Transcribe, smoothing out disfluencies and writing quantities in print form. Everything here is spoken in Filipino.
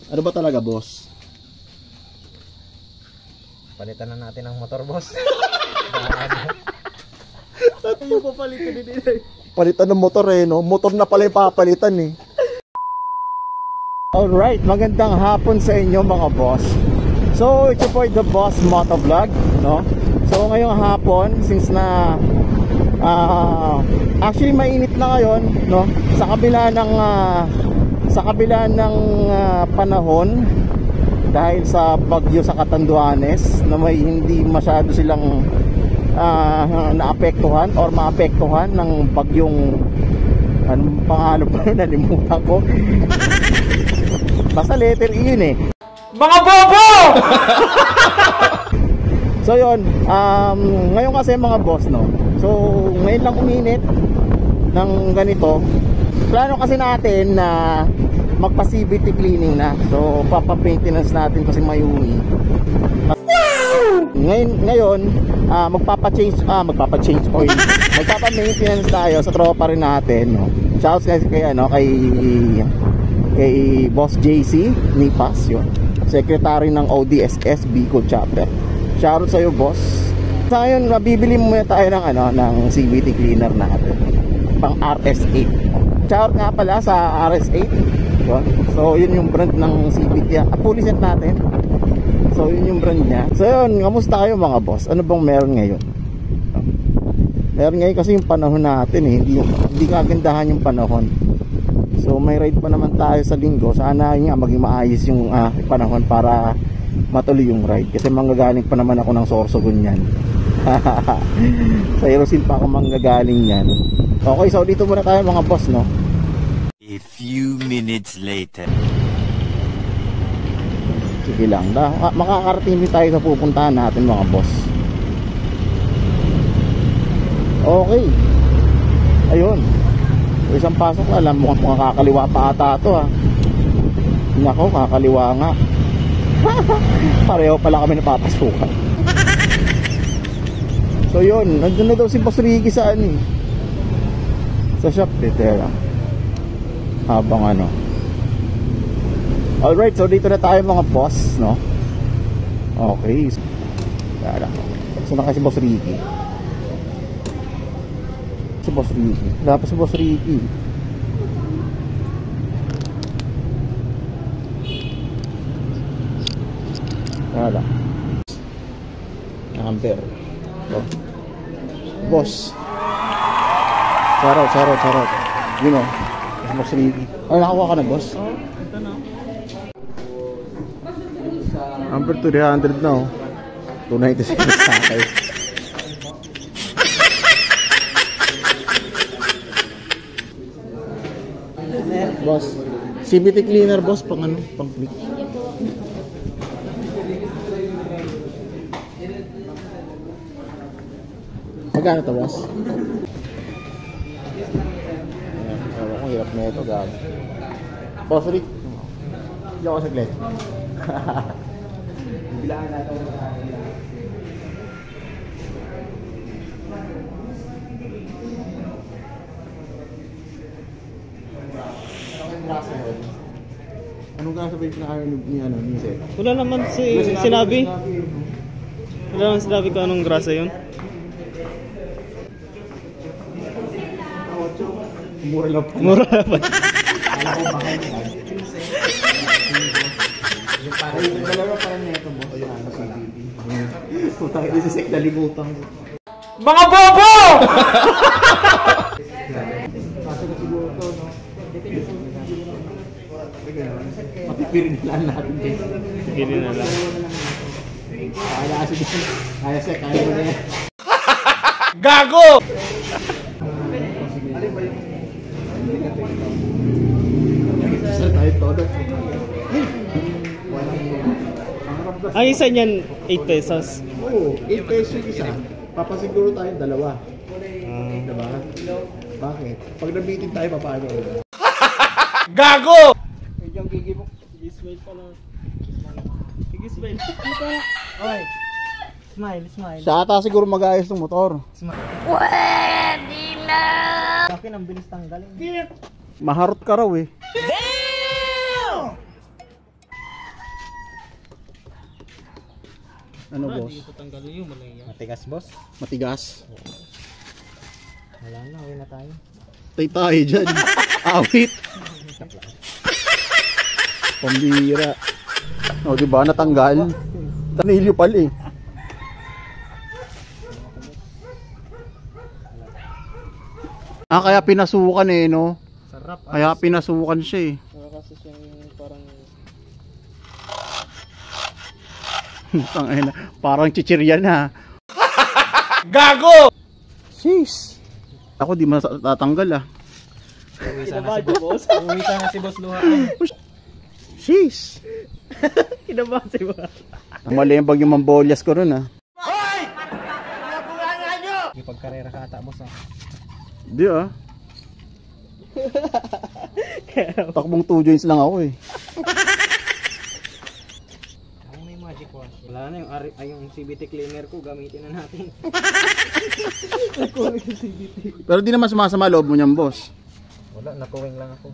Ano ba talaga, boss? Palitan na natin ang motor, boss. Ano yung papalitan din eh? Palitan ng motor eh, no? Motor na pala yung papalitan eh. Alright, magandang hapon sa inyo mga boss. So, ito po the Boss Motovlog, no? So, ngayong hapon, since na actually mainit na ngayon, no? Sa kabila ng panahon dahil sa bagyo sa Catanduanes na may hindi masyado silang naapektuhan or maapektuhan ng bagyong anong pangalan pa yun, nalimutan ko. Basta letter E yun eh. Mga bobo! So yun, ngayon kasi mga boss, no? So ngayon lang uminit ng ganito. Plano kasi natin na magpa-CVT cleaning na. So papa-maintenance natin kasi mayumi. Ngayon magpapa-change oil. Magpapa-maintenance tayo sa tropa rin natin, no? Shouts kasi kay Boss JC Nipas, yun. Secretary ng ODSS Bicol Chapter. Shoutout sa iyo, boss. Sa ngayon, mabibili muna tayo ng CVT cleaner natin. Pang RS8. Shoutout nga pala sa RS8. Yun. So, yun yung brand ng CVT. Puliset natin. So, yun yung brand niya. So, yun. Kamusta kayo mga boss? Ano bang meron ngayon? Meron ngayon kasi yung panahon natin eh. Hindi kagandahan yung panahon. So may ride pa naman tayo sa linggo. Sana nga maging maayos yung panahon para matuloy yung ride. Kasi manggagaling pa naman ako ng Sorsogon yan. Sa Erosil pa ako manggagaling yan. Okay, so dito muna tayo mga boss, no? A few minutes later. Sige lang, makakarating din tayo sa pupuntahan natin mga boss. Okay. Ayun. Isang pasok na, alam mo kung kakaliwa pa ata ito ha. Nako, kakaliwa nga. Pareho pala kami napapasukan. So yun, nandun na daw si Boss Ricky sa sa shop tera. Habang alright, so dito na tayo mga boss, no? Okay. Tara. So na kasi Boss Ricky. Si Boss Ricky. Dapat si Boss Ricky. Wala. Number. Boss. Charot. You know. Boss Ricky. Ay, nakakuha ka na, boss? Oo, ito na. Number 300 na, oh. 296 sa akin. Boss, CVT cleaner boss, pang click. Magkano to, boss? Ayan, ako hirap na ito, gabi. Boss, Rick. Hindi ako saglit. Bilangan natin. Anong kasabihin na kayo ni Seth? Wala naman sinabi. Wala naman sinabi ko anong grasa yun. Mura lang pa. Mura pa. Yung dalawa parang neto mo. Ayan, sa CVT. Putang ito si Seth, nalimutan ko. Mga bobo! Kaso na siguro ito, no? Matipirin lang natin guys. Gini na lang. Kaya Seth, kaya mo na yan. Gago! Sir, tayo todo. Ang isa niyan 8 pesos. Oo, 8 pesos yung isa. Papasiguro tayo dalawa. Diba? Bakit? Pag nabitin tayo, papaano ulit? Gago! Yung gigi mo. Smile pa lang. Sige, smile. Oy. Smile. Siya ata siguro mag-ayos ng motor. Pwede na! Akin ang bilis tanggalin. Maharot ka raw eh. Ano boss? Hindi ko tanggalin yung malaya. Matigas, boss. Matigas. Wala na, uwi na tayo. Tay tayo dyan. Awit. Pambira. O, diba? Natanggal. Tanilyo pala eh. Ah, kaya pinasukan eh, no? Sarap. Kaya pinasukan siya eh. Kasi siyang parang... Tangina, parang chichirya na. Gago! Sis. Ako di matatanggal ah. Uwi sana si boss. Uwi sana si boss luha. Sis. Kinabahan si ba? Malimbag yung mambolyas ko ron ah. Ipagkarera ka ata, boss. Di ah. Takbong 2 joints lang ako eh. Ay, may magic wash. Wala na yung CBT cleaner ko, gamitin na natin. Pero di naman sumasama loob mo niyan, boss. Wala, nakuwing lang ako.